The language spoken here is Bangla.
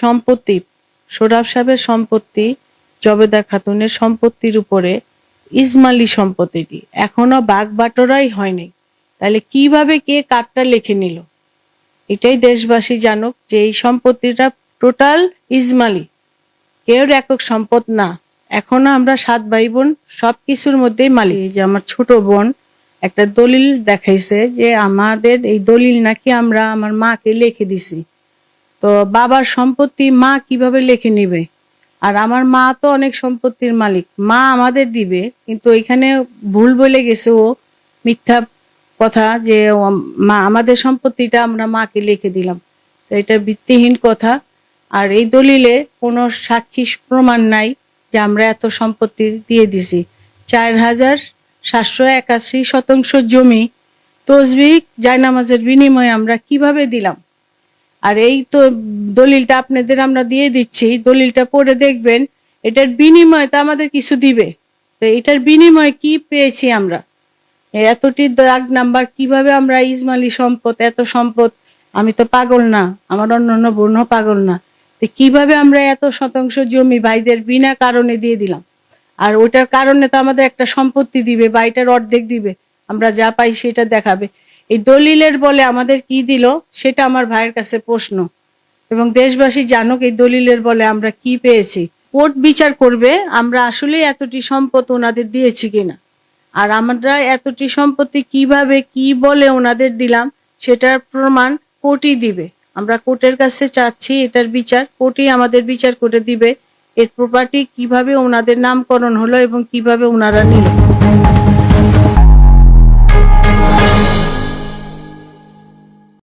সম্পত্তি, সোহরাব সাহেবের সম্পত্তি, জবেদা খাতুনের সম্পত্তির উপরে ইসমাইলি সম্পত্তিটি এখনো ভাগ বাটোয়ারাই হয়নি। তাহলে কিভাবে কে কার্ডটা লিখে নিল? এটাই দেশবাসী জানুক যে এই সম্পত্তিটা টোটাল ইসমাইলি, কেউ একক সম্পদ না। এখনো আমরা 7 ভাই বোন সবকিছুর মধ্যেই মালিক। যে আমার ছোট বোন একটা দলিল দেখাইছে যে আমাদের এই দলিল নাকি আমরা আমার মাকে লিখে দিছি। তো বাবার সম্পত্তি মা কিভাবে লিখে নিবে? আর আমার মা তো অনেক সম্পত্তির মালিক, মা আমাদের দিবে, কিন্তু এখানে ভুল বলে গেছে ও, মিথ্যা কথা যে মা আমাদের সম্পত্তিটা আমরা মাকে লিখে দিলাম। তো এটা ভিত্তিহীন কথা। আর এই দলিলে কোনো সাক্ষী প্রমাণ নাই যে আমরা এত সম্পত্তি দিয়ে দিছি। 4781 শতাংশ জমি তসবিহ জায়নামাজের বিনিময়ে আমরা কিভাবে দিলাম? আর এই তো দলিলটা আপনাদের আমরা দিয়ে দিচ্ছি, দলিলটা পড়ে দেখবেন, এটার বিনিময়ে তো আমাদের কিছু দিবে। তো এটার বিনিময়ে কি পেয়েছি আমরা? এতটি দাগ নাম্বার কিভাবে আমরা ইসমাইলি সম্পদ, এত সম্পদ, আমি তো পাগল না, আমার অন্যান্য বোনও পাগল না, তো কিভাবে আমরা এত শতাংশ জমি ভাইদের বিনা কারণে দিয়ে দিলাম? আর ওটার কারণে তো আমাদের একটা সম্পত্তি দিবে বা এটার অর্ধেক দিবে, আমরা যা পাই সেটা দেখাবে। এই দলিলের বলে আমাদের কি দিল সেটা আমার ভাইয়ের কাছে প্রশ্ন, এবং দেশবাসী জানুক এই দলিলের বলে আমরা কি পেয়েছি। কোর্ট বিচার করবে আমরা আসলে এতটি সম্পদ ওনাদের দিয়েছি কিনা, আর আমরা এতটি সম্পত্তি কিভাবে কি বলে ওনাদের দিলাম সেটার প্রমাণ কোর্টই দিবে। আমরা কোর্টের কাছে চাচ্ছি এটার বিচার, কোর্টই আমাদের বিচার করে দিবে এর প্রপার্টি কিভাবে ওনাদের নামকরণ হলো এবং কিভাবে ওনারা নিল।